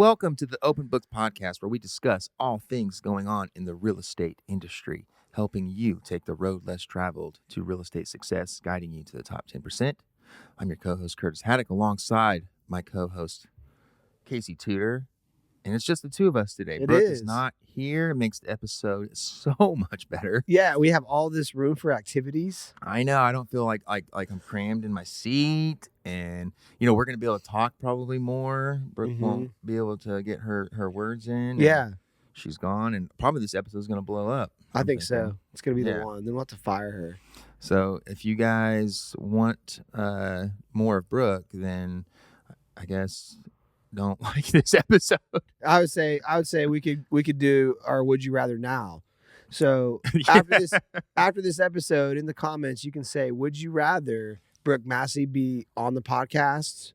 Welcome to the Open Books Podcast, where we discuss all things going on in the real estate industry, helping you take the road less traveled to real estate success, guiding you to the top 10%. I'm your co-host, Curtis Haddock, alongside my co-host, Casey Tudor. And it's just the two of us today. Brooke is not here. It makes the episode so much better. Yeah, we have all this room for activities. I know. I don't feel like I'm crammed in my seat. And, you know, we're going to be able to talk probably more. Brooke won't be able to get her words in. Yeah. She's gone. And probably this episode is going to blow up. I think so. It's going to be the one. Then we'll have to fire her. So if you guys want more of Brooke, then I guess don't like this episode. I would say we could do our Would You Rather now. So after this episode, in the comments, you can say, would you rather Brooke Massey be on the podcast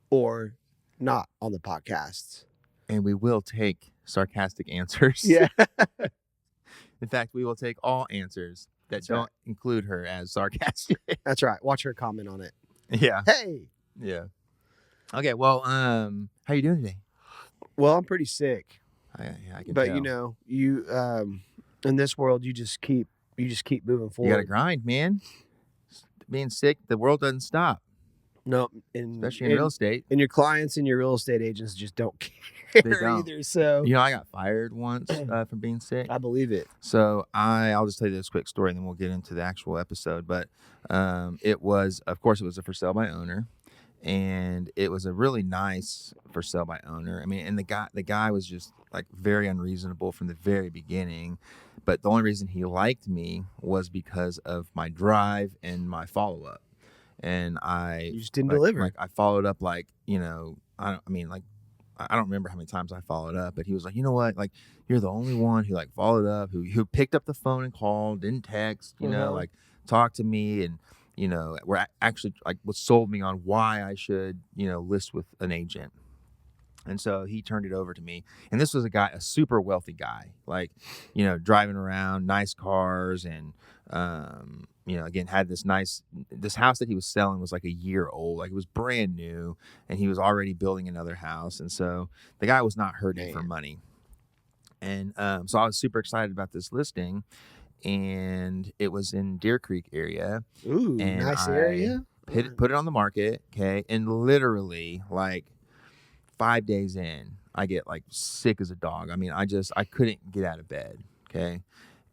or not on the podcast? And we will take sarcastic answers. Yeah. In fact, we will take all answers that don't include her as sarcastic. That's right. Watch her comment on it. Yeah. Hey. Yeah. Okay. Well, how you doing today? Well, I'm pretty sick. I can but tell. You know, you in this world, you just keep moving forward. You got to grind, man. Being sick, the world doesn't stop. No, especially in real estate. And your clients and your real estate agents just don't care either. So you know, I got fired once from being sick. I believe it. So I'll just tell you this quick story, and then we'll get into the actual episode. But it was a for sale by owner. And it was a really nice for sale by owner. I mean, and the guy was just like very unreasonable from the very beginning. But the only reason he liked me was because of my drive and my follow up. And you just didn't deliver. Like I followed up, like, you know, I don't remember how many times I followed up, but he was like, you know what, like, you're the only one who like followed up, who picked up the phone and called, didn't text, you know, like talked to me, and you know, were actually like what sold me on why I should, you know, list with an agent. And so he turned it over to me. And this was a super wealthy guy, like, you know, driving around, nice cars, and, you know, again, had this house that he was selling was like a year old, like it was brand new, and he was already building another house. And so the guy was not hurting for money. And so I was super excited about this listing. And it was in Deer Creek area. Ooh, and nice area. Put it on the market, okay? And literally, like 5 days in, I get like sick as a dog. I mean, I couldn't get out of bed, okay?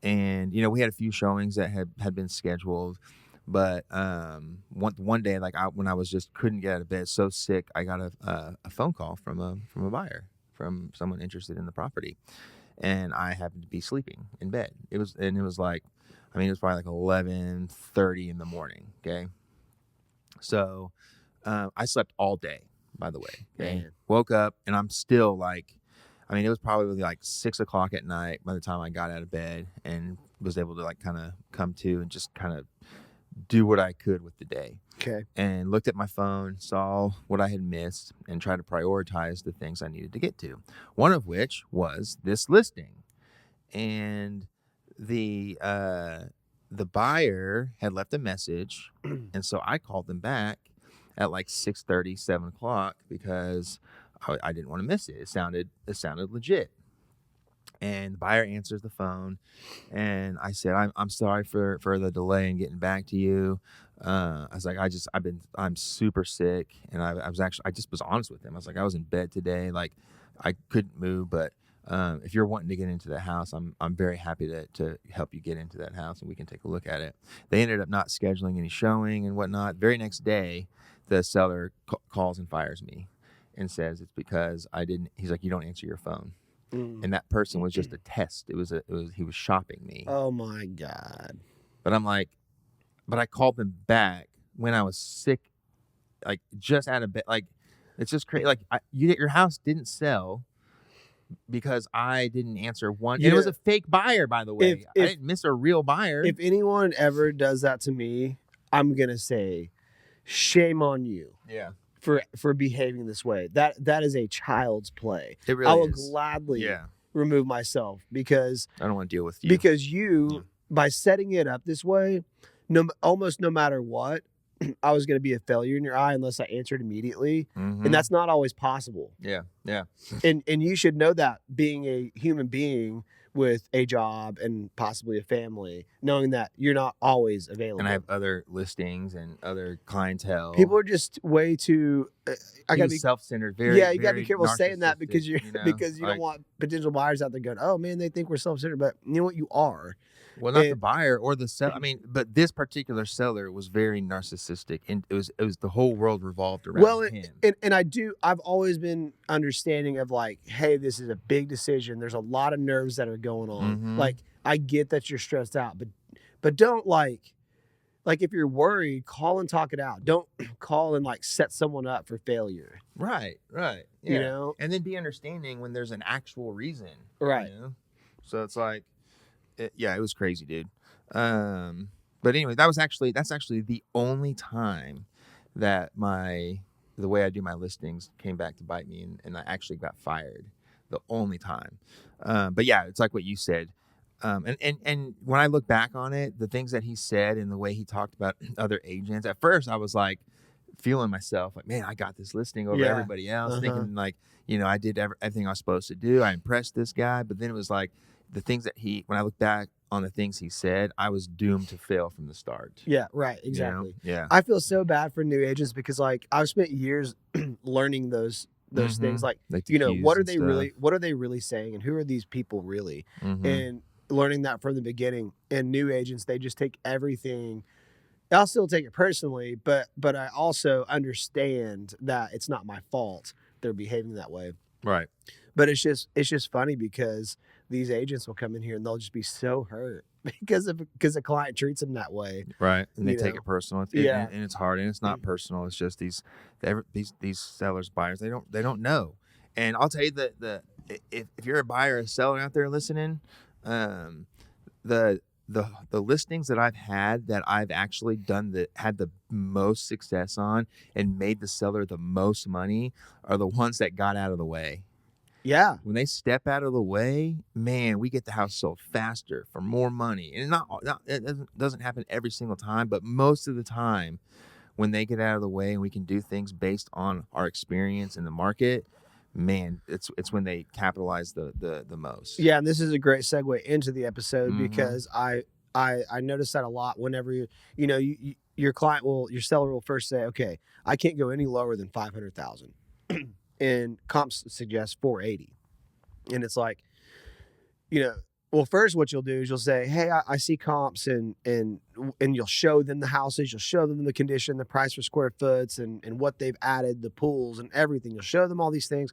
And, you know, we had a few showings that had been scheduled. But one day, like when I was just couldn't get out of bed, so sick, I got a phone call from a buyer, from someone interested in the property. And I happened to be sleeping in bed. It was like, I mean, it was probably like 11:30 in the morning. Okay. So, I slept all day, by the way. Okay. Man. Woke up and I'm still like, I mean, it was probably like 6 o'clock at night by the time I got out of bed, and was able to like kind of come to and just kind of do what I could with the day. Okay. And looked at my phone, saw what I had missed, and tried to prioritize the things I needed to get to. One of which was this listing. And the buyer had left a message, and so I called them back at like 6:30, 7 o'clock, because I didn't want to miss it. It sounded legit. And the buyer answers the phone, and I said, I'm sorry for the delay in getting back to you. I was like, I'm super sick. And I just was honest with him. I was like, I was in bed today. Like I couldn't move, but if you're wanting to get into the house, I'm very happy to help you get into that house, and we can take a look at it. They ended up not scheduling any showing and whatnot. Very next day, the seller calls and fires me and says it's because he's like, you don't answer your phone. And that person was just a test. He was shopping me. Oh my God. But I'm like, but I called them back when I was sick, like just out of bed. Like, it's just crazy. Like your house didn't sell because I didn't answer one. Yeah. And it was a fake buyer, by the way. I didn't miss a real buyer. If anyone ever does that to me, I'm going to say, shame on you. Yeah. For behaving this way. That is a child's play. It really is. I will gladly remove myself, because I don't want to deal with you. Because by setting it up this way, almost no matter what, I was going to be a failure in your eye unless I answered immediately. Mhm. And that's not always possible. Yeah. Yeah. And you should know that, being a human being with a job and possibly a family, knowing that you're not always available. And I have other listings and other clientele. People are just way too. I He got to was be self-centered. Very. Yeah, you got to be very careful saying that, because narcissistic, because you like, don't want potential buyers out there going, "Oh man, they think we're self-centered," but you know what, you are. well, not the And- buyer or the seller. I mean, but this particular seller was very narcissistic, and it was the whole world revolved around Well, him. and I've always been understanding of like, hey, this is a big decision. There's a lot of nerves that are going on. Mhm. Like, I get that you're stressed out, but don't like if you're worried, call and talk it out. Don't call and like set someone up for failure. Right. Right. Yeah. You know? And then be understanding when there's an actual reason. Right. You know? So it's like, it was crazy, dude. But anyway, that's actually the only time that the way I do my listings came back to bite me, and I actually got fired. The only time. But yeah, it's like what you said. And when I look back on it, the things that he said and the way he talked about other agents, at first I was like feeling myself like, man, I got this listing over Yeah. everybody else, Uh-huh. thinking like, I did everything I was supposed to do. I impressed this guy. But then it was like the things that when I look back on the things he said, I was doomed to fail from the start. Yeah, right, you know? exactly. Yeah. I feel so bad for new agents, because like I've spent years learning those Mhm. things, like Like the cues what are and they stuff. really saying, and who are these people really? Mhm. And learning that from the beginning. And new agents, they just take everything. I'll still take it personally, but I also understand that it's not my fault they're behaving that way. Right. But it's just funny, because these agents will come in here and they'll just be so hurt because a client treats them that way. Right. And they You take know? it personal. Yeah. And it's hard, and it's not personal. It's just these sellers, buyers, they don't know. And I'll tell you that if you're a buyer or a seller out there listening, the listings that I've had that I've actually had the most success on and made the seller the most money are the ones that got out of the way. Yeah. When they step out of the way, man, we get the house sold faster for more money. And it doesn't happen every single time, but most of the time, when they get out of the way and we can do things based on our experience in the market, man, it's when they capitalize the most. Yeah, and this is a great segue into the episode, Mhm. because I notice that a lot. Whenever your seller will first say, okay, I can't go any lower than 500,000, and comps suggest 480, and it's like, well, first what you'll do is you'll say, hey, I see comps, and you'll show them the houses, you'll show them the condition, the price per square foot, and what they've added, the pools and everything. You'll show them all these things,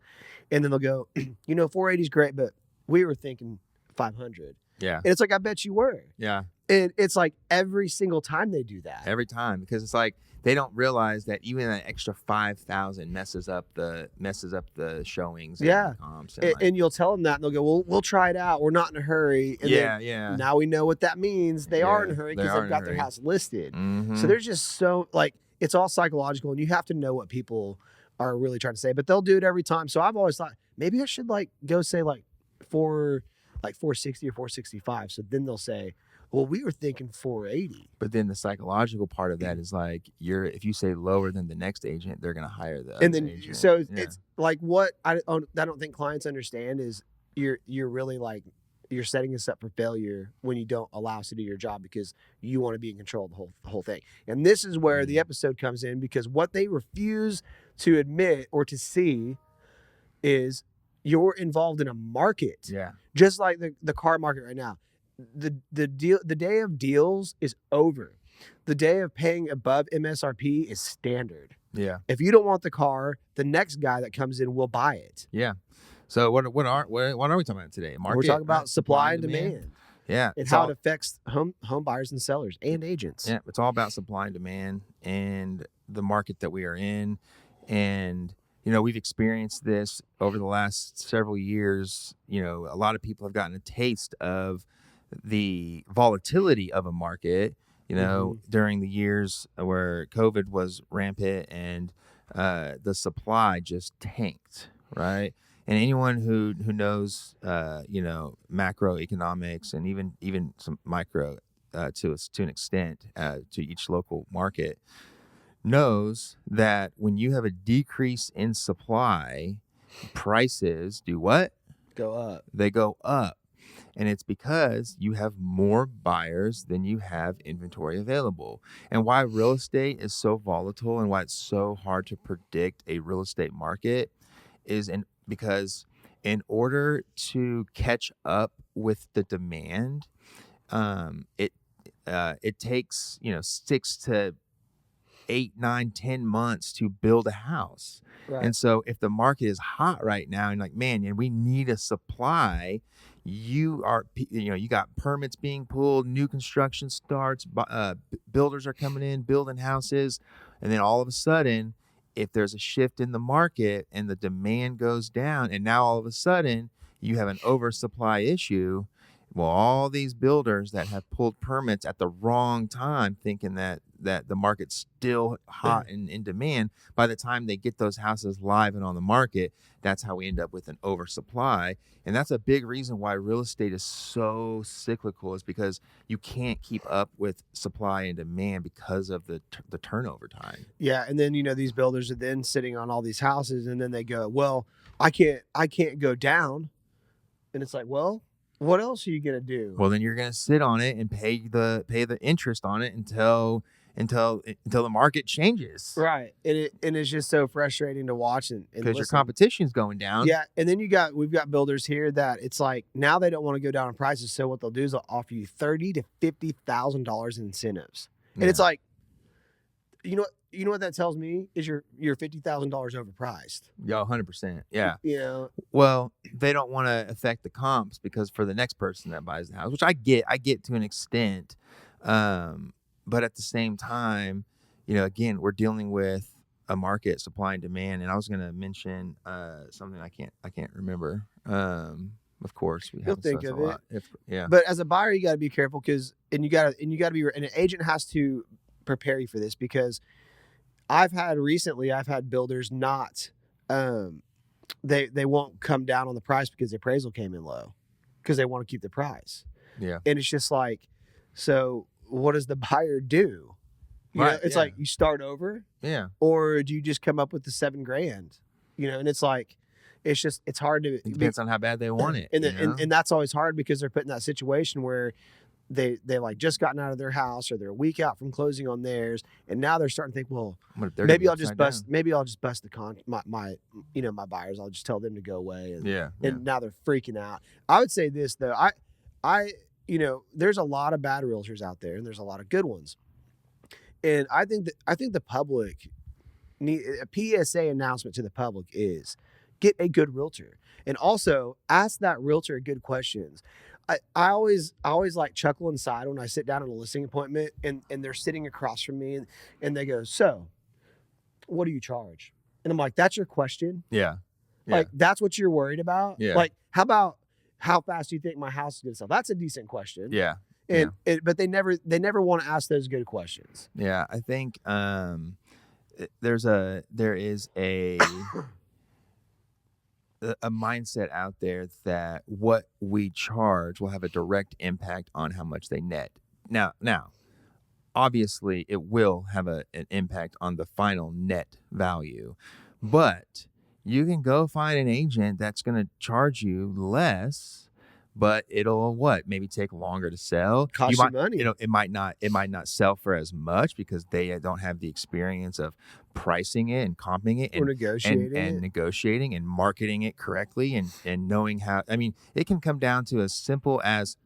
and then they'll go, 480 is great, but we were thinking 500. Yeah. And it's like, I bet you were. Yeah. And it's like every single time they do that. Every time, because it's like they don't realize that even that extra 5,000 messes up the showings. Yeah. And comps And you'll tell them that, and they'll go, well, we'll try it out. We're not in a hurry. And yeah. now we know what that means. They are in a Yeah, hurry they because are they've in a got their hurry. house listed. Mhm. So there's just so, like, it's all psychological, and you have to know what people are really trying to say, but they'll do it every time. So I've always thought, maybe I should go say 460 or 465. So then they'll say, well, we were thinking 480. But then the psychological part of that is like if you say lower than the next agent, they're gonna hire the And other then agent. so Yeah. it's like, what I don't think clients understand is you're really like, you're setting us up for failure when you don't allow us to do your job, because you want to be in control of the whole thing. And this is where the episode comes in, because what they refuse to admit or to see is you're involved in a market, Yeah. just like the car market right now. The day of deals is over. The day of paying above MSRP is standard. Yeah. If you don't want the car, the next guy that comes in will buy it. Yeah. So what are we talking about today? Market, We're talking about right? supply and demand. Yeah. And how it affects home buyers and sellers and agents. Yeah, it's all about supply and demand and the market that we are in. And, we've experienced this over the last several years. A lot of people have gotten a taste of the volatility of a market, during the years where COVID was rampant and the supply just tanked, right? And anyone who knows, macroeconomics and even some micro to an extent to each local market, knows that when you have a decrease in supply, prices do what? Go up. They go up. And it's because you have more buyers than you have inventory available. And why real estate is so volatile and why it's so hard to predict a real estate market is because in order to catch up with the demand, it takes 6 to 8, 9, 10 months to build a house. Right. And so if the market is hot right now and like, man, and we need a supply, you got permits being pulled, new construction starts, builders are coming in, building houses. And then all of a sudden, if there's a shift in the market and the demand goes down, and now all of a sudden you have an oversupply issue, well, all these builders that have pulled permits at the wrong time, thinking that the market's still hot and in demand, by the time they get those houses live and on the market, that's how we end up with an oversupply. And that's a big reason why real estate is so cyclical, is because you can't keep up with supply and demand because of the turnover time. Yeah, and then these builders are then sitting on all these houses, and then they go, well, I can't go down, and it's like, well, what else are you gonna do? Well, then you're gonna sit on it and pay the interest on it until the market changes. Right. And it's just so frustrating to watch and because your listen. competition's going down. Yeah, and then we've got builders here that it's like now they don't want to go down in prices, so what they'll do is they'll offer you $30,000 to $50,000 in incentives, and it's like, you know what that tells me is you're $50,000 overpriced. Yeah, 100%. Yeah. Well, they don't want to affect the comps because for the next person that buys the house, which I get to an extent, but at the same time, again, we're dealing with a market, supply and demand. And I was going to mention something I can't remember. Of course, we You'll have think a of lot. it. But as a buyer, you got to be careful and an agent has to prepare you for this, because I've had builders not, they won't come down on the price because the appraisal came in low because they want to keep the price. Yeah. And it's just like, so what does the buyer do? It's like you start over. Yeah. Or do you just come up with the $7,000? And it's like, it's hard to. It depends on how bad they want it. And that's always hard because they're put in that situation where they like just gotten out of their house or they're a week out from closing on theirs, and now they're starting to think, well, maybe I'll just bust my buyers. I'll just tell them to go away. And now they're freaking out. I would say this though, I there's a lot of bad realtors out there and there's a lot of good ones, and I think the public need a PSA announcement to the public is get a good realtor, and also ask that realtor good questions. I always like chuckle inside when I sit down on a listing appointment and they're sitting across from me and they go, so what do you charge? And I'm like, that's your question? Yeah. Like, that's what you're worried about? Yeah. Like, how about how fast do you think my house is going to sell? That's a decent question. Yeah. But they never want to ask those good questions. Yeah. I think there is a mindset out there that what we charge will have a direct impact on how much they net. Now, obviously, it will have an impact on the final net value, but you can go find an agent that's going to charge you less, but it'll maybe take longer to sell. Cost you money. It might not sell for as much because they don't have the experience of pricing it and comping it or negotiating and marketing it correctly and knowing how. I mean, it can come down to as simple as,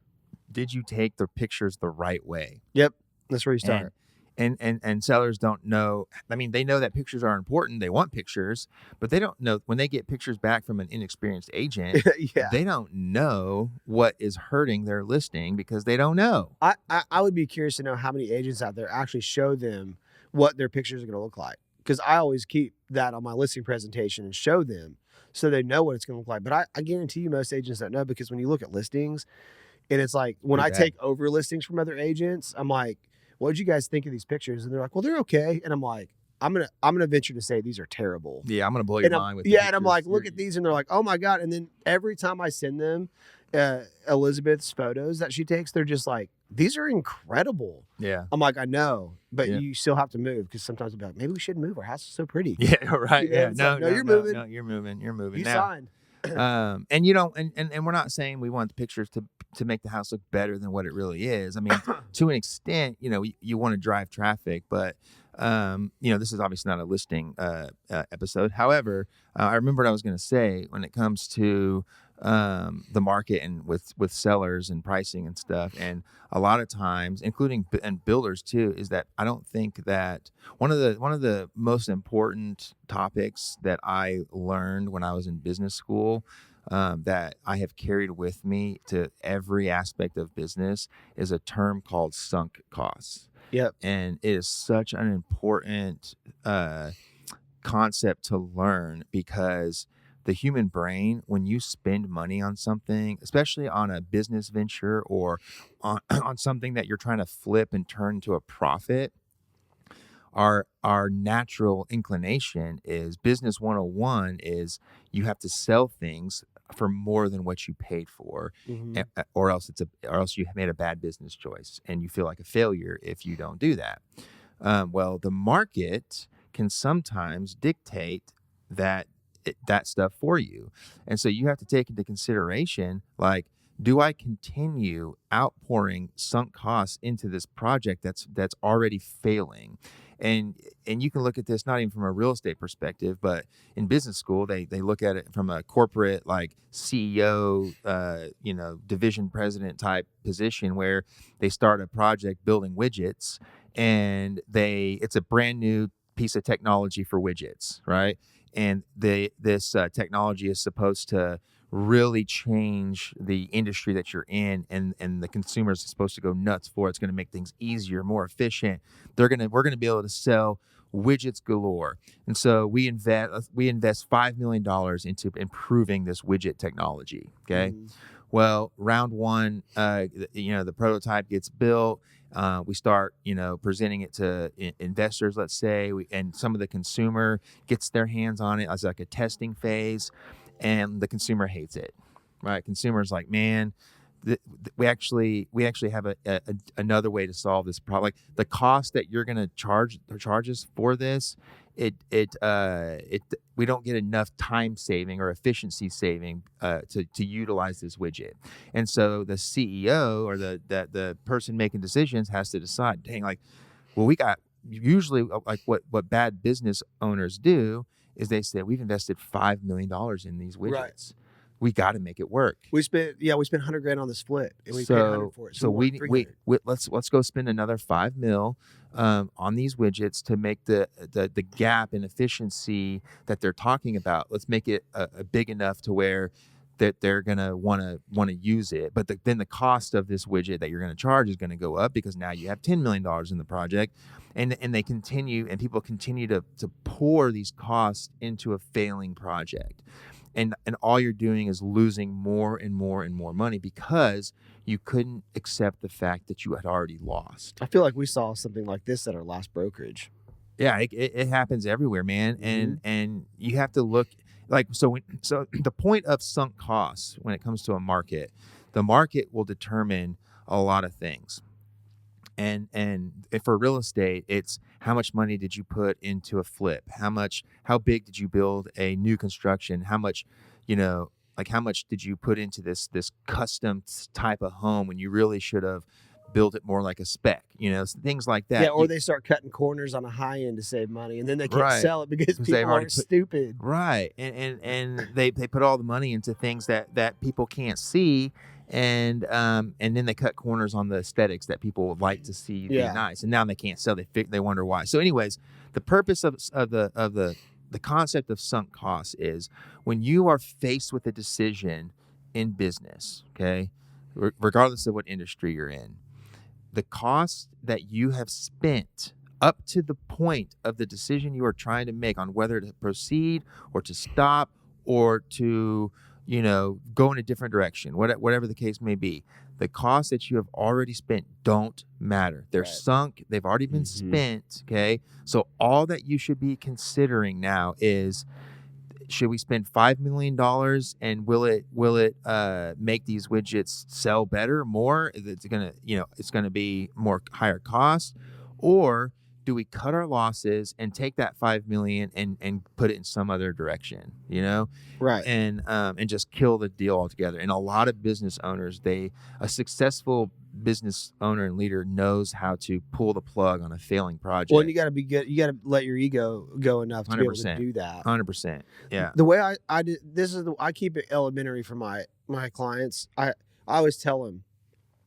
did you take the pictures the right way? Yep, that's where you start. And sellers don't know. I mean, they know that pictures are important. They want pictures, but they don't know when they get pictures back from an inexperienced agent. Yeah. They don't know what is hurting their listing because they don't know. I would be curious to know how many agents out there actually show them what their pictures are going to look like, because I always keep that on my listing presentation and show them so they know what it's going to look like. But I guarantee you most agents don't know, because when you look at listings, and it's like when I take over listings from other agents, I'm like, what did you guys think of these pictures? And they're like, well, they're okay. And I'm like, I'm gonna venture to say these are terrible. Yeah, I'm gonna blow your And mind with and I'm like, look at these, and they're like, oh my god. And then every time I send them Elizabeth's photos that she takes, they're just like, these are incredible. Yeah. I'm like, I know, but Yeah. you still have to move, because sometimes I'll be like, maybe we should move. Our house is so pretty. Yeah, right. You know, Yeah. it's No, like, no, you're no, moving. no, you're moving. You're moving. You Now, signed. and you don't, and we're not saying we want the pictures to make the house look better than what it really is. I mean, to an extent, you want to drive traffic, but this is obviously not a listing episode. However, I remember what I was going to say when it comes to the market and with sellers and pricing and stuff. And a lot of times, including and builders too, is that I don't think that one of the most important topics that I learned when I was in business school, that I have carried with me to every aspect of business, is a term called sunk costs. Yep. And it is such an important concept to learn, because the human brain, when you spend money on something, especially on a business venture or on something that you're trying to flip and turn into a profit, our natural inclination is business 101 is you have to sell things for more than what you paid for, or else you made a bad business choice and you feel like a failure if you don't do that. Well, the market can sometimes dictate that stuff for you, and so you have to take into consideration, like, do I continue outpouring sunk costs into this project that's already failing? And you can look at this not even from a real estate perspective, but in business school they look at it from a corporate, like, CEO, division president type position, where they start a project building widgets, and it's a brand new piece of technology for widgets, right? And this technology is supposed to really change the industry that you're in, and the consumers are supposed to go nuts for it. It's going to make things easier, more efficient. We're going to be able to sell widgets galore. And so we invest $5 million into improving this widget technology. Okay. Well, round one, the prototype gets built. We start, presenting it to investors, let's say, and some of the consumer gets their hands on it as like a testing phase, and the consumer hates it, right? Consumer's like, man, we actually have another way to solve this problem. Like, the cost that you're going to charge us for this, we don't get enough time saving or efficiency saving to utilize this widget. And so the CEO, or the person making decisions, has to decide, dang, like, well, we got, usually, like, what bad business owners do is they say, we've invested $5 million in these widgets. Right. We got to make it work. We spent $100,000 on this flip, and we paid $100 for it. So we let's go spend another $5 million on these widgets to make the gap in efficiency that they're talking about. Let's make it a big enough to where that they're gonna want to use it. But then the cost of this widget that you're going to charge is going to go up, because now you have $10 million in the project, and people continue to pour these costs into a failing project. And all you're doing is losing more and more and more money, because you couldn't accept the fact that you had already lost. I feel like we saw something like this at our last brokerage. Yeah, it happens everywhere, man. And you have to look, like, so the point of sunk costs when it comes to a market, the market will determine a lot of things. And for real estate, it's how much money did you put into a flip? How big did you build a new construction? How much, how much did you put into this custom type of home when you really should have built it more like a spec? Things like that. Yeah, or they start cutting corners on a high end to save money, and then they can't sell it because people are stupid. Right, and they put all the money into things that people can't see. And then they cut corners on the aesthetics that people would like to see be nice, and now they can't sell. They wonder why. So, anyways, the purpose of the concept of sunk costs is when you are faced with a decision in business, okay, regardless of what industry you're in, the cost that you have spent up to the point of the decision you are trying to make on whether to proceed or to stop or to go in a different direction, whatever the case may be. The costs that you have already spent don't matter. They're Right. sunk. They've already been Mhm. spent. Okay. So all that you should be considering now is, should we spend $5 million and will it make these widgets sell better, more? It's gonna be more higher cost, or do we cut our losses and take that 5 million and put it in some other direction, Right. and just kill the deal altogether? And a lot of business owners, a successful business owner and leader knows how to pull the plug on a failing project. Well, and you got to be good. You got to let your ego go enough to be able to 100%. do that. 100%. Yeah. The way I did this I keep it elementary for my clients. I always tell them,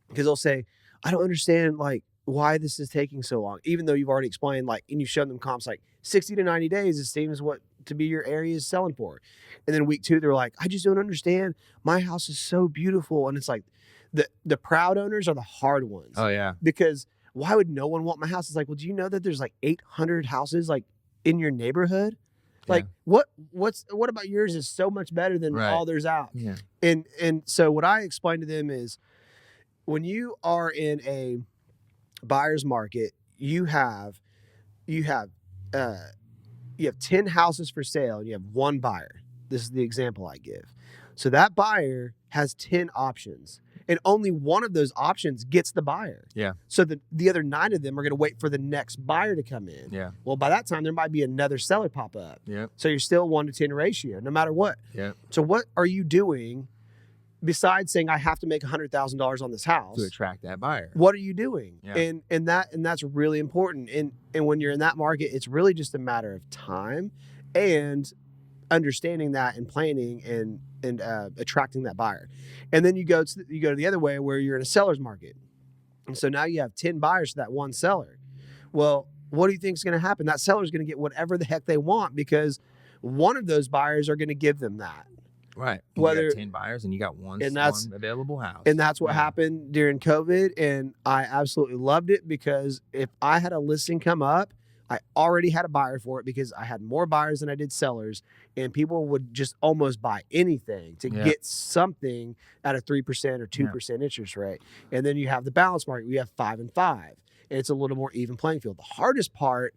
because they'll say, I don't understand like why this is taking so long, even though you've already explained, like, and you've shown them comps like 60 to 90 days. It seems what to be your area is selling for. And then week 2, they're like, I just don't understand. My house is so beautiful. And it's like the proud owners are the hard ones. Oh yeah. Because why would no one want my house? It's like, well, do you know that there's like 800 houses like in your neighborhood? Like what about yours is so much better than all there's out? Yeah. And so what I explain to them is, when you are in a buyer's market, you have 10 houses for sale and you have one buyer. This is the example I give. So that buyer has 10 options, and only one of those options gets the buyer. Yeah. So the other 9 of them are going to wait for the next buyer to come in. Yeah. Well, by that time, there might be another seller pop up. Yeah. So you're still 1 to 10 ratio, no matter what. Yeah. So what are you doing besides saying I have to make $100,000 on this house To attract that buyer. What are you doing? Yeah. And that's really important. And when you're in that market, it's really just a matter of time and understanding that and planning and attracting that buyer. And then you go to the other way, where you're in a seller's market. And so now you have 10 buyers to that one seller. Well, what do you think is going to happen? That seller's going to get whatever the heck they want, because one of those buyers are going to give them that. Right. Whether you got 10 buyers and you got one available house. And that's what happened during COVID. And I absolutely loved it, because if I had a listing come up, I already had a buyer for it, because I had more buyers than I did sellers, and people would just almost buy anything to get something at a 3% or 2% interest rate. And then you have the balance market. We have 5 and 5, and it's a little more even playing field. The hardest part,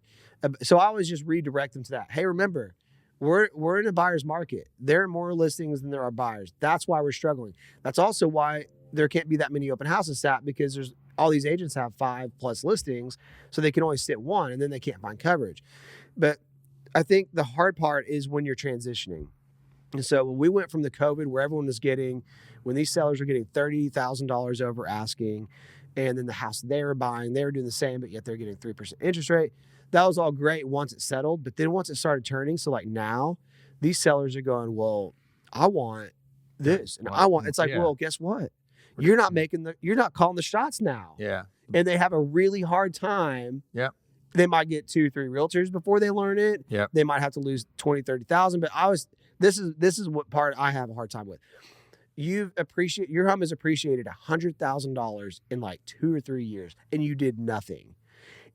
so I always just redirect them to that. Hey, remember, we're in a buyer's market. There are more listings than there are buyers. That's why we're struggling. That's also why there can't be that many open houses sat, because there's all these agents have 5+ listings, so they can only sit 1, and then they can't find coverage. But I think the hard part is when you're transitioning. And so when we went from the COVID, where everyone was when these sellers were getting $30,000 over asking, and then the house they were buying, they were doing the same, but yet they're getting 3% interest rate. That was all great once it settled. But then once it started turning, so like now, these sellers are going, well, I want this, and I want. It's like, well, guess what? You're not calling the shots now. Yeah. And they have a really hard time. Yeah. They might get 2-3 realtors before they learn it. Yeah. They might have to lose 20,000-30,000. But this is what part I have a hard time with. Your home has appreciated $100,000 in like 2 or 3 years, and you did nothing.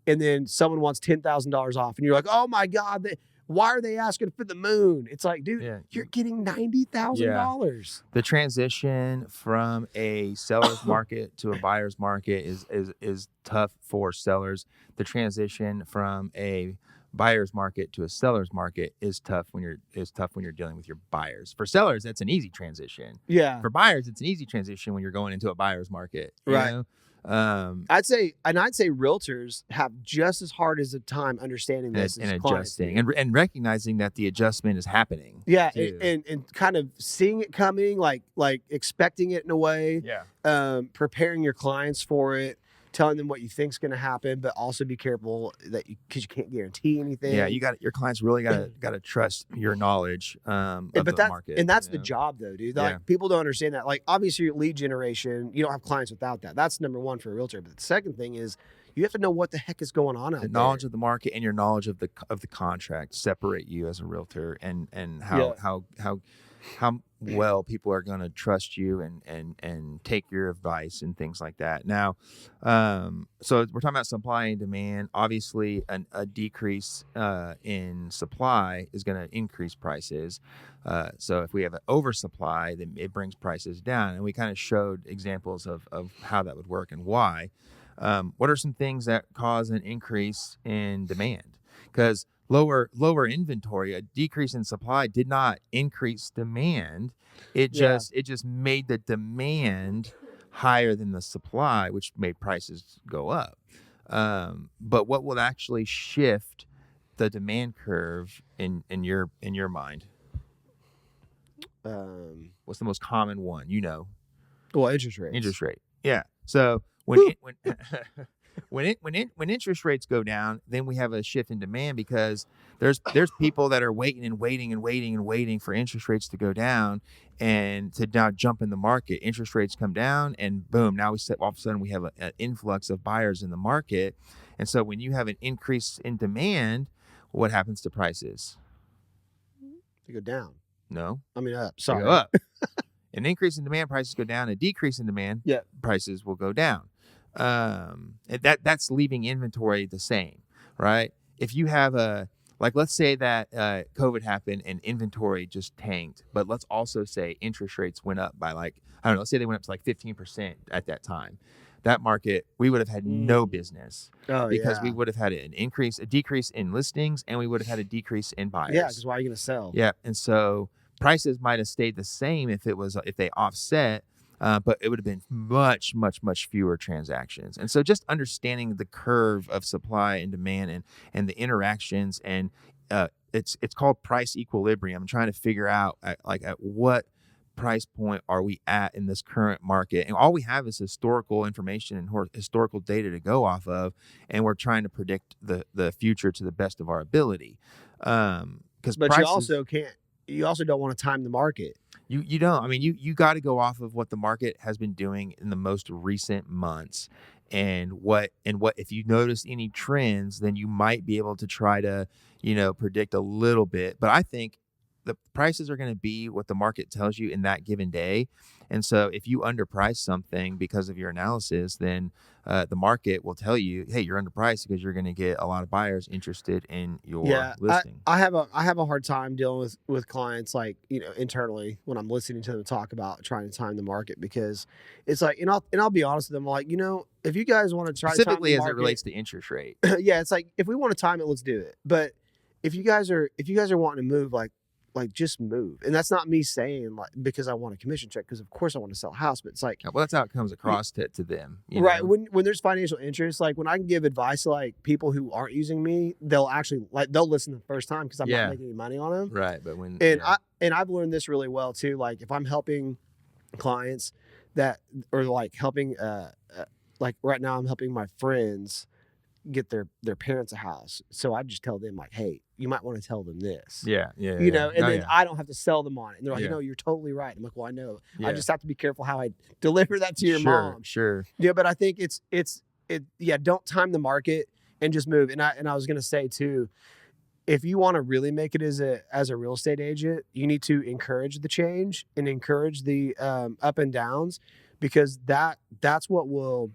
And then someone wants $10,000 off, and you're like, oh my God, why are they asking for the moon? It's like, dude, you're getting $90,000. The transition from a seller's market to a buyer's market is tough for sellers. The transition from a buyer's market to a seller's market is tough when you're dealing with your buyers. For sellers, that's an easy transition. Yeah. For buyers, it's an easy transition when you're going into a buyer's market. You know? I'd say realtors have just as hard as a time understanding this and adjusting and recognizing that the adjustment is happening. Yeah, and kind of seeing it coming, like expecting it in a way. Yeah. Preparing your clients for it, telling them what you think's going to happen, but also be careful because you can't guarantee anything. Yeah, your clients really got to trust your knowledge of the market. And that's the job, though, dude. Like, people don't understand that. Like, obviously, lead generation, you don't have clients without that. That's number one for a realtor. But the second thing is, you have to know what the heck is going on out there. The knowledge of the market and your knowledge of the contract separate you as a realtor, and how well people are going to trust you and take your advice and things like that. Now, so we're talking about supply and demand. Obviously, a decrease in supply is going to increase prices. So if we have an oversupply, then it brings prices down. And we kind of showed examples of how that would work and why. What are some things that cause an increase in demand? Because lower inventory, a decrease in supply did not increase demand. It just made the demand higher than the supply, which made prices go up. But what will actually shift the demand curve in your mind? What's the most common one? Well, interest rates. Interest rate. Yeah. So when interest rates go down, then we have a shift in demand because there's people that are waiting for interest rates to go down and to now jump in the market. Interest rates come down and boom, now all of a sudden we have an influx of buyers in the market. And so when you have an increase in demand, what happens to prices? They go down. No. I mean up. They Sorry. go up. An increase in demand, prices go down. A decrease in demand, prices will go down. That's leaving inventory the same, right? If you have let's say that COVID happened and inventory just tanked, but let's also say interest rates went up by let's say they went up to 15% at that time. That market, we would have had no business because we would have had a decrease in listings, and we would have had a decrease in buyers. Yeah, because why are you going to sell? Yeah, and so prices might have stayed the same if they offset, but it would have been much, much, much fewer transactions. And so just understanding the curve of supply and demand and the interactions, and it's called price equilibrium. I'm trying to figure out at what price point are we at in this current market, and all we have is historical information and historical data to go off of, and we're trying to predict the future to the best of our ability. But you also don't want to time the market. You don't. I mean, you got to go off of what the market has been doing in the most recent months, and what if you notice any trends, then you might be able to try to predict a little bit. But I think the prices are going to be what the market tells you in that given day. And so if you underprice something because of your analysis, then the market will tell you, hey, you're underpriced because you're going to get a lot of buyers interested in your listing. I have a hard time dealing with clients internally when I'm listening to them talk about trying to time the market, because it's and I'll be honest with them, if you guys want to try specifically to time the market, as it relates to interest rate. Yeah, it's if we want to time it, let's do it. But if you guys are wanting to move, just move. And that's not me saying because I want a commission check, because of course I want to sell a house, but it's well, that's how it comes across to them. Right. When there's financial interest, when I can give advice to people who aren't using me, they'll actually they'll listen the first time because I'm not making any money on them. Right. But I've learned this really well too. If I'm helping clients helping right now I'm helping my friends get their parents a house. So I just tell them hey, you might want to tell them this. Yeah. I don't have to sell them on it. And they're like, no, you're totally right. I'm like, well, I know. Yeah. I just have to be careful how I deliver that to your mom. Sure. Yeah, but I think don't time the market and just move. And I was gonna say too, if you want to really make it as a real estate agent, you need to encourage the change and encourage the up and downs, because that's what will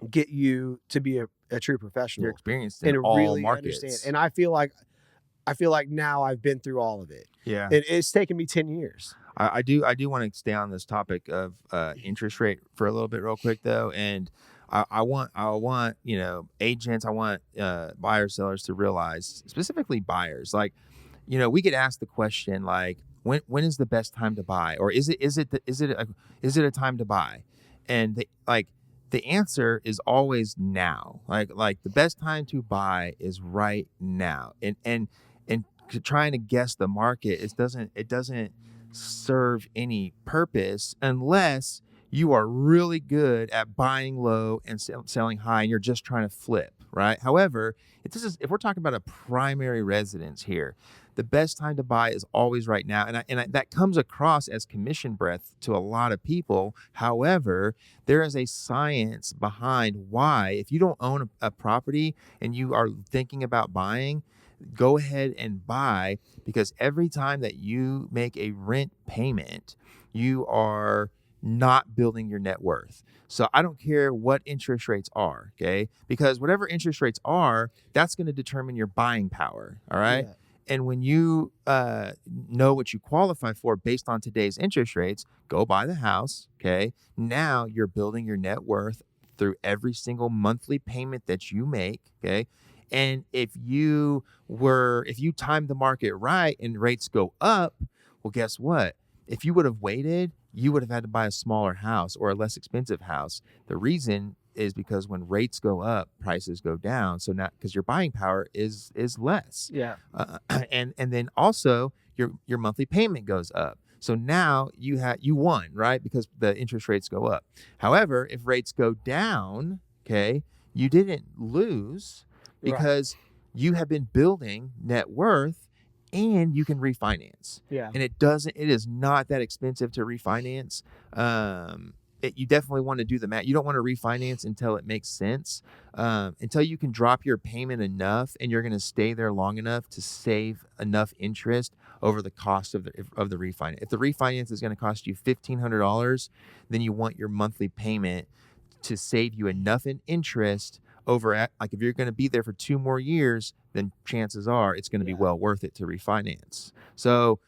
get you to be a true professional. You're experienced in all really markets. Understand. And I feel like now I've been through all of it. Yeah. And it's taken me 10 years. I do want to stay on this topic of interest rate for a little bit real quick though. And I want agents, I want buyers, sellers to realize, specifically buyers, we get asked the question when is the best time to buy, or is it a time to buy? And the answer is always now. The best time to buy is right now. And trying to guess the market, it doesn't serve any purpose unless you are really good at buying low and selling high, and you're just trying to flip, right? However, if we're talking about a primary residence here, the best time to buy is always right now. And that comes across as commission breath to a lot of people. However, there is a science behind why, if you don't own a property and you are thinking about buying, go ahead and buy, because every time that you make a rent payment, you are not building your net worth. So I don't care what interest rates are, okay? Because whatever interest rates are, that's going to determine your buying power, all right? Yeah. And when you know what you qualify for based on today's interest rates, go buy the house, okay? Now you're building your net worth through every single monthly payment that you make, okay? And if you timed the market right and rates go up, well, guess what? If you would have waited, you would have had to buy a smaller house or a less expensive house. The reason is because when rates go up, prices go down. So now, because your buying power is less, Yeah. and then also your monthly payment goes up. So now you won, right? Because the interest rates go up. However, if rates go down, okay, you didn't lose Right. because you have been building net worth and you can refinance. Yeah. And it is not that expensive to refinance. You definitely want to do the math. You don't want to refinance until it makes sense, until you can drop your payment enough and you're going to stay there long enough to save enough interest over the cost of the refinance. If the refinance is going to cost you $1,500, then you want your monthly payment to save you enough in interest over at, like, if you're going to be there for 2 more years, then chances are it's going to be well worth it to refinance. So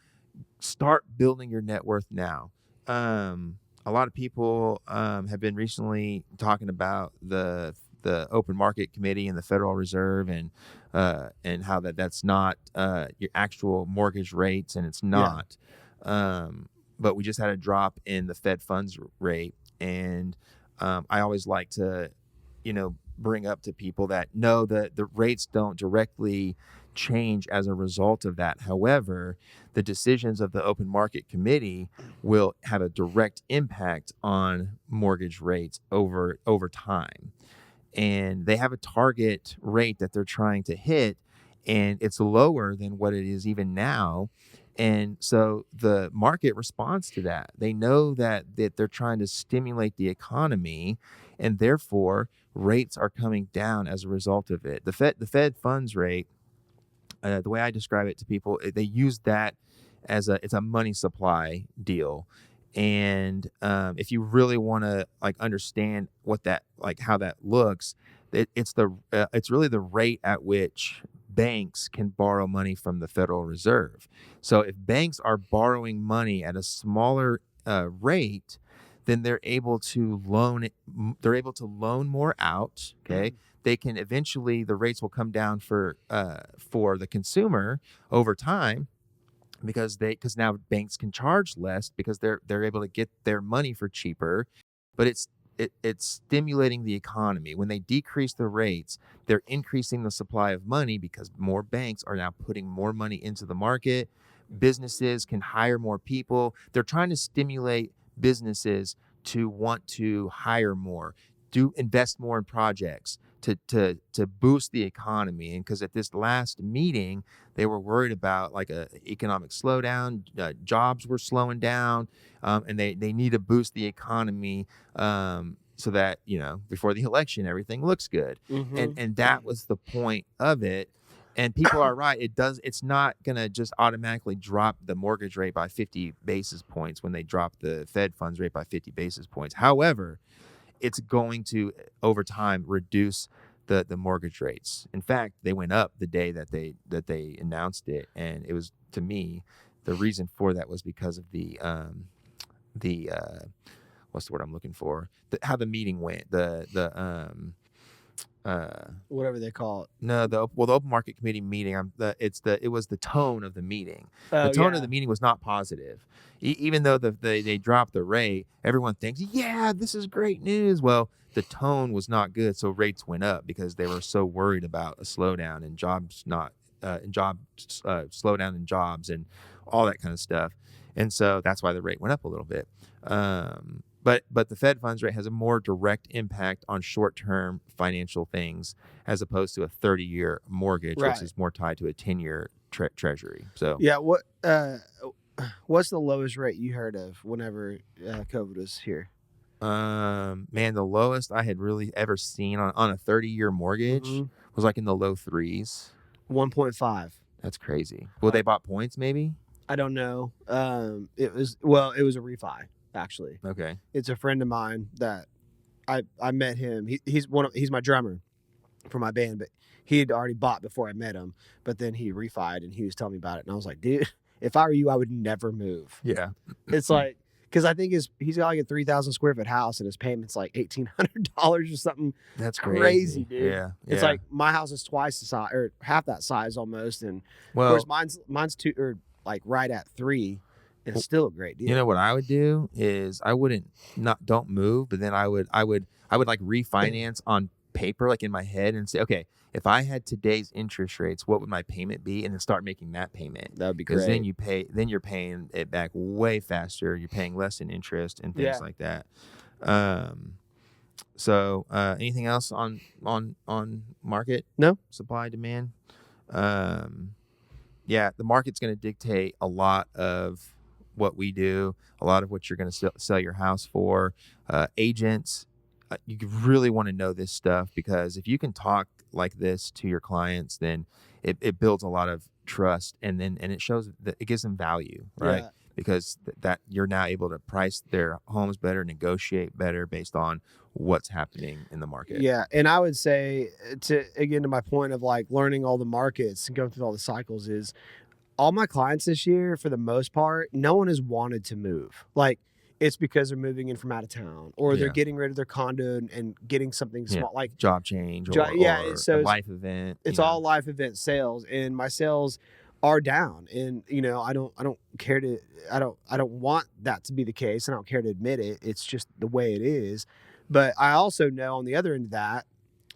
start building your net worth now. A lot of people have been recently talking about the open market committee and the Federal Reserve, and how that's not your actual mortgage rates, and it's not. But we just had a drop in the Fed funds rate, and I always like to, bring up to people that no, the rates don't directly change as a result of that. However, the decisions of the open market committee will have a direct impact on mortgage rates over time. And they have a target rate that they're trying to hit, and it's lower than what it is even now. And so the market responds to that. They know that they're trying to stimulate the economy, and therefore rates are coming down as a result of it. The Fed funds rate, the way I describe it to people, they use that as it's a money supply deal. And if you really want to understand what that, how that looks, it's really the rate at which banks can borrow money from the Federal Reserve. So if banks are borrowing money at a smaller rate, then they're able to loan more out. Okay. They can eventually, the rates will come down for the consumer over time, because now banks can charge less because they're able to get their money for cheaper. But it's stimulating the economy. When they decrease the rates, they're increasing the supply of money because more banks are now putting more money into the market. Businesses can hire more people. They're trying to stimulate businesses to want to hire more, invest more in projects to boost the economy. And because at this last meeting, they were worried about a economic slowdown, jobs were slowing down, and they need to boost the economy, so that before the election everything looks good. And that was the point of it. And people are right. It's not going to just automatically drop the mortgage rate by 50 basis points when they drop the Fed funds rate by 50 basis points. However, it's going to, over time, reduce the mortgage rates. In fact, they went up the day that they announced it. And it was, to me, the reason for that was because of the what's the word I'm looking for? How the meeting went. Whatever they call it. No, the open market committee meeting. It was the tone of the meeting. The tone of the meeting was not positive. Even though they dropped the rate, everyone thinks, yeah, this is great news. Well, the tone was not good, so rates went up because they were so worried about a slowdown in slowdown in jobs and all that kind of stuff. And so that's why the rate went up a little bit. But the Fed funds rate has a more direct impact on short-term financial things as opposed to a 30-year mortgage, which is more tied to a 10-year treasury. So yeah, what's the lowest rate you heard of whenever COVID was here? Man, the lowest I had really ever seen on a 30-year mortgage was in the low threes. 1.5. That's crazy. Well, they bought points, maybe. I don't know. It was a refi actually. Okay. It's a friend of mine that I met him. He's my drummer for my band, but he had already bought before I met him. But then he refied and he was telling me about it, and I was like, dude, if I were you, I would never move. Yeah. It's like, because I think he's got like a 3,000 square foot house and his payment's like $1,800 or something. That's crazy, dude. Yeah. It's like my house is twice the size or half that size almost, and well, of course mine's 2 or like right at 3. And it's still a great deal. You know what I would do is I don't move, but then I would like refinance on paper, like in my head, and say, okay, if I had today's interest rates, what would my payment be? And then start making that payment. That would be great. Because then you're paying it back way faster. You're paying less in interest and things like that. So anything else on market? No. Supply, demand. Yeah, the market's going to dictate a lot of what we do, a lot of what you're going to sell your house for. Agents, you really want to know this stuff, because if you can talk like this to your clients, then it builds a lot of trust, and it shows that it gives them value, right? Yeah. Because that you're now able to price their homes better, negotiate better based on what's happening in the market. Yeah, and I would say to my point of like learning all the markets and going through all the cycles is, all my clients this year, for the most part, no one has wanted to move. Like, it's because they're moving in from out of town, or they're getting rid of their condo and getting something small, like job change, or so a life event. It's all life event sales, and my sales are down. And I don't want that to be the case. I don't care to admit it. It's just the way it is. But I also know on the other end of that,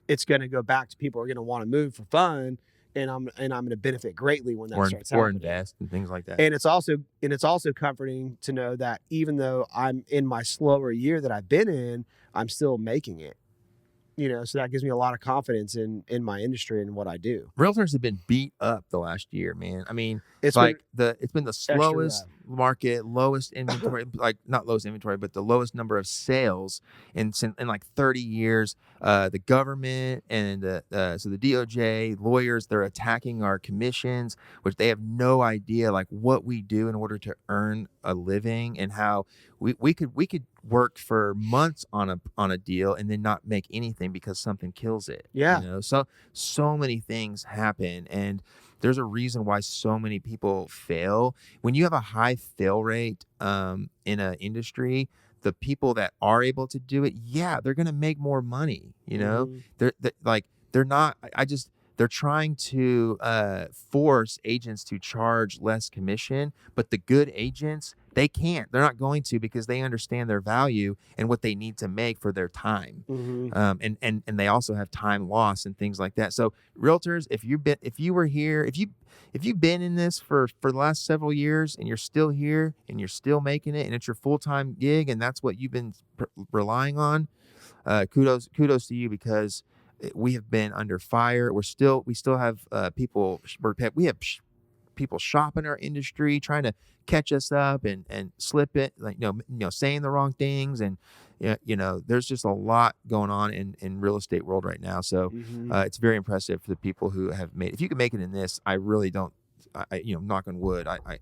it's going to go back to people who are going to want to move for fun. And I'm going to benefit greatly when that starts happening. Or invest and things like that. And it's also comforting to know that even though I'm in my slower year that I've been in, I'm still making it. So that gives me a lot of confidence in my industry and what I do. Realtors have been beat up the last year, man. I mean, it's been the slowest market, lowest inventory, like not lowest inventory, but the lowest number of sales in like 30 years. The government and so the DOJ, lawyers, they're attacking our commissions, which they have no idea like what we do in order to earn a living, and how we could work for months on a deal and then not make anything because something kills it. Yeah. So many things happen, and there's a reason why so many people fail. When you have a high fail rate in an industry, the people that are able to do it, they're going to make more money. They're trying to force agents to charge less commission, but the good agents, they can't. They're not going to, because they understand their value and what they need to make for their time. Mm-hmm. And they also have time loss and things like that. So realtors, if you've been in this for the last several years and you're still here and you're still making it and it's your full-time gig and that's what you've been relying on, kudos to you, because we have been under fire. We still have people. We have people shopping our industry, trying to catch us up and slip it, like saying the wrong things, and there's just a lot going on in real estate world right now. So it's very impressive for the people who have made. If you can make it in this, I really don't. Knock on wood, I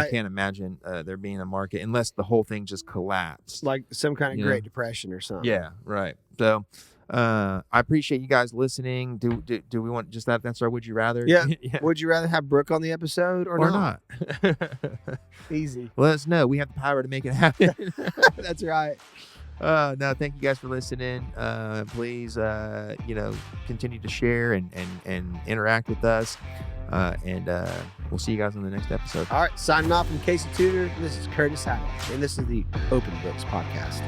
can't imagine there being a market unless the whole thing just collapsed, like some kind of Great Depression or something. Yeah, right. So I appreciate you guys listening. Do we want just that? That's our would you rather? Yeah. Would you rather have Brooke on the episode or not? Easy. Let us know. We have the power to make it happen. That's right. No, thank you guys for listening. Please, continue to share and interact with us. And we'll see you guys on the next episode. All right, signing off from Casey Tudor. This is Curtis Haddock, and this is the Open Books Podcast.